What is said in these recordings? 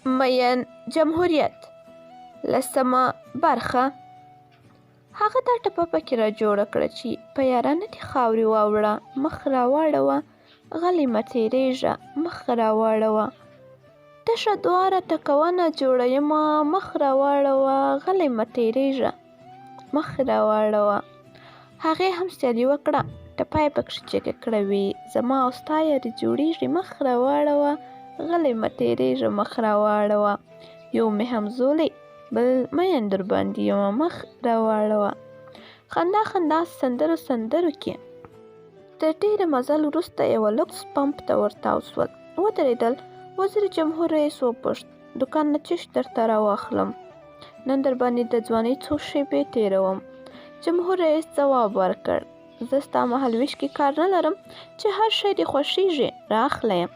مین جمهوریت 10مه برخه. هغه دا ټپه پکې را جوړه کړه چې په یارانه دې خاورې واوړه مخ را واړوه غلې مه تېرېږه مخ را واړوه تشه دواره ټکونه جوړه یمه مخ را واړوه غلې مه تېرېږه مخ را واړوه. هغې هم سیالي وکړه ټپه یې پکښې جګه کړه وي زما او ستا یاري جوړېږي مخ را واړوه غلې مه تېرېږه مخ را واړوه. یو مې همزولی بل مین درباندې یمه مخ را واړوه. خندا خندا سندرو کې تر ډېره مزل وروسته یوه لوکس پمپ ته ورتاو شول. ودرېدل. وزیر جمهور رئیس وپوښت دوکان نه چشت درته راواخلم نن درباندې د ځوانۍ څو شېبې تېروم. جمهور رئیس ځواب ورکړ زه ستا مهالویش کې کار نه لرم چې هر شی دې خوښیږي رااخله یم.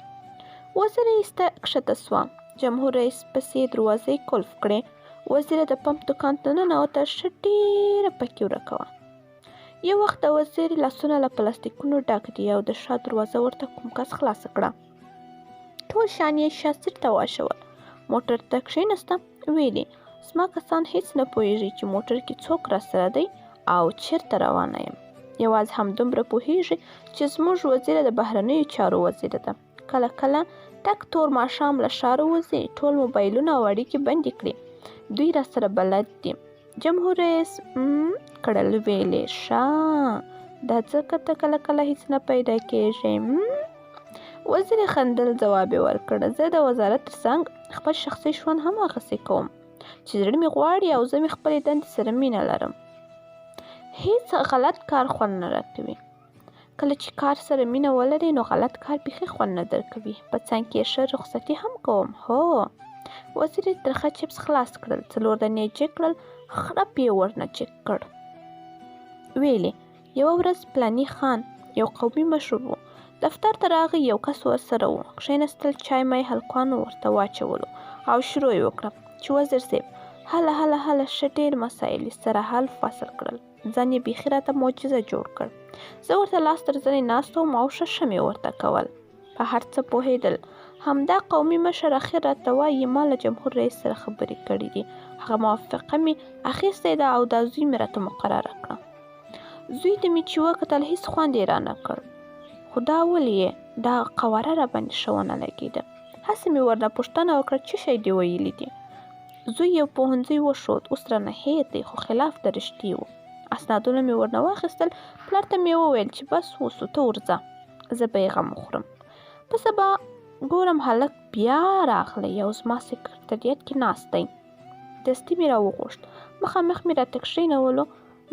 وزیر ایسته کښته سوه. جمهور رئیس پسې دروازې قلف کړې. وزیره د پمپ دوکان ته ننوته ښه ډېره پکې ورکه وه. یو وخت د وزیر لاسونه له پلاستیکونو ډک دي او د شا دروازه ورته کوم کس خلاصه کړه. ټول شیان یې شا سیټ ته واچول. موټر ته کښېنسته. ویلې زما کسان هېڅ نه پوهېږي چې موټر کې څوک راسره دی او چېرته روانه یم. یوازې همدومره پوهېږي چې زموږ وزیره د بهرنیو چارو وزیره ده. کله کله تک تور ماښام له ښاره وځي ټول موبایلونه او اړیکې بندې کړي. دوی راسره بلد دي. جمهور رئیس کړل ویلې ښه دا ځکه ته کله کله هېڅ نه پیدا کېږې. وزیر خندل. ځواب یې ورکړ زه د وزارت تر څنګ خپل شخصي ژوند هم هغسې کوم چې زړه مې غواړي او زه مې خپلې دندې سره مینه لرم. هېڅ غلط کار خوند نه راکوي. کله چې کار سره مینه ولرې نو غلط کار بیخي خوند نه درکوي. په څنګ کې ښه رخصتي هم کوم. هو. وزیر ترخه چپس خلاص کړل. 4 دانې یې چک کړل. خرپ یې ورنه چک کړ. ویلې یوه ورځ فلاني خان یو قومي مشر و. دفتر ته راغی. یو کس ورسره و. کښېنستل. چای مای هلکانو ورته واچولو او شروع یې وکړه چې وزیر صاحب هله هله هله ښه ډېر مسایل یې سره حل فصل کړل. ځان یې بیخي راته معجزه جوړ کړ. زه ورته لاس تر زنې ناست وم او ښه مې ورته کول. په هر څه پوهېدل. همدا قومي مشر اخر راته وایي ما له جمهور رئیس سره خبرې کړې دي. هغه موافقه مې اخیستې ده او دا زوی مې راته مقرره کړه. زوی ته مې چې وکتل هېڅ خوند یې رانه کړ. خو دا ولې یې دا قواره راباندې ښه ونه لګېده. هسې مې ورنه پوښتنه وکړه څه شی دې ویلي دي. زوی یو پوهنځی وښود اوس رانه هېر دی خو خلاف د رښتې و. اسنادونه مې ورنه واخیستل. پلار ته مې وویل چې بس اوس ته ورځه زه به یې غم وخورم. په سبا ګورم هلک بیا راغلی او زما سکرټریت کې ناست دی. دستي مې راوغوښت. مخامخ مې راته کښېنولو.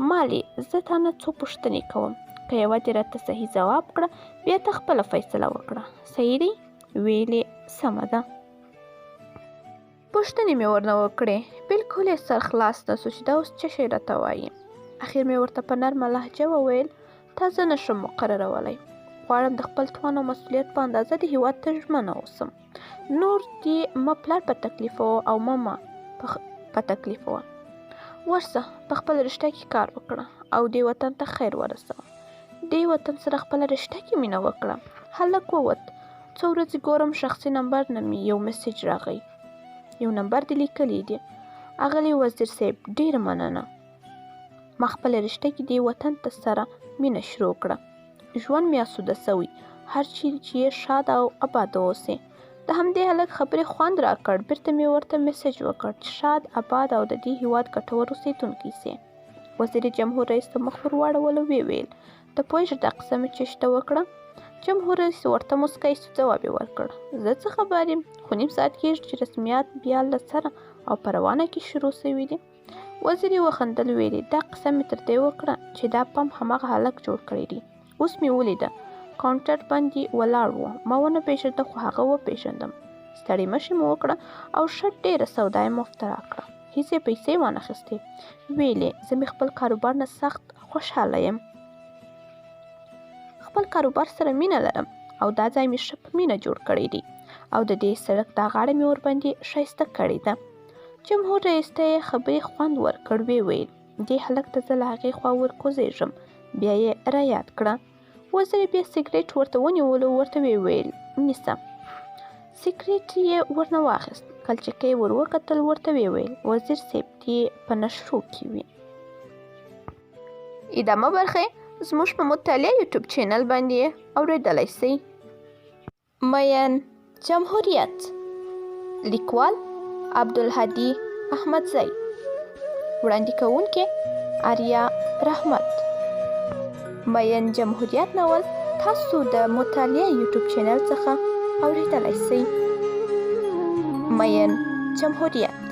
مالې زه تا نه څو پوښتنې کوم که یوه دې راته صحیح ځواب کړه بیا ته خپله فیصله وکړه. صحیح دی؟ ویلې سمه ده. پوښتنې مې ورنه وکړې. بلکل یې سر خلاص نه سو چې دا اوس څه شی راته وایي. اخر مې ورته په نرمه لهجه وویل تا زه نشم مقررولی. غواړم د خپل توان او مسؤلیت په اندازه د هېواد ته ژمنه اوسم. نور دې مه پلار په تکلیفوه او مه په تکلیفوه. ورسه په خپل رشته کې کار وکړه او دې وطن ته خیر ورسوه. دې وطن سره خپله رشته کې مینه وکړه. هلک ووت. څو ورځې ګورم شخصي نمبر نه مې یو میسیج راغی. یو نمبر دې لیکلی دی. اغلې وزیر صاحب ډېره مننه. ما خپله رشته کې دې وطن ته سره مینه شروع کړه. ژوند مې اسوده سوی. هر چیرې چې یې شاد او اباد اوسې. د همدې هلک خبرې خوند راکړ. بېرته مې ورته میسیج وکړ چې شاد اباد او د دې هېواد ګټور اوسېدونکی سې. وزیر جمهور رئیس ته مخ ور واړولو. ویې ویل ته پوهېږې دا قصه مې چېشته وکړه. جمهور رئیس ورته موسکی سو. ځواب یې ورکړ زه څه خبر یم خو نیم ساعت کېږي چې رسمیات بیا له سره او په روانه کې شروع سوي دي. وزیر یې وخندل. ویلې دا قصه مې تر دې وکړه چې دا پمپ هماغه هلک جوړ کړی دی. اوس مې ولیده کاونټر باندې ولاړ و. ما ونه پېژنده خو هغه وپېژندم. ستړې مشې مې وکړه او ښه ډېره سودا یې مفت راکړه. هېڅ یې پیسې وانخیستې. ویلې زه مې خپل کاروبار نه سخت خوشحاله یم. خپل کاروبار سره مینه لرم او دا ځای مې ښه په مینه جوړ کړی دی او د دې سړک دا غاړه مې ورباندې ښایسته کړې ده. جمهور رئیس ته یې خبرې خوند ورکړ. ویې ویل دې هلک ته زه له هغې خوا ورکوزېږم. بیا یې رایاد کړه. وزیر بیا سګرټ ورته ونیولو. ورته ویې ویل نیسه سیګریټ یې ورنه واخیست. کلچکۍ ور وکتل، ورته ویې ویل وزیر صیب دې په نشرو کې وي. ادامه برخه زموږ په مطالعه یوټیوب چینل باندې اورېدلی سئ. مین جمهوریت، لیکوال عبدالهادي احمدزی، وړاندې کوونکې آریا رحمت. مین جمهوریت ناول تاسو د مطالعه یوټیوب چینل څخه اورېدلی سئ. مین جمهوریت.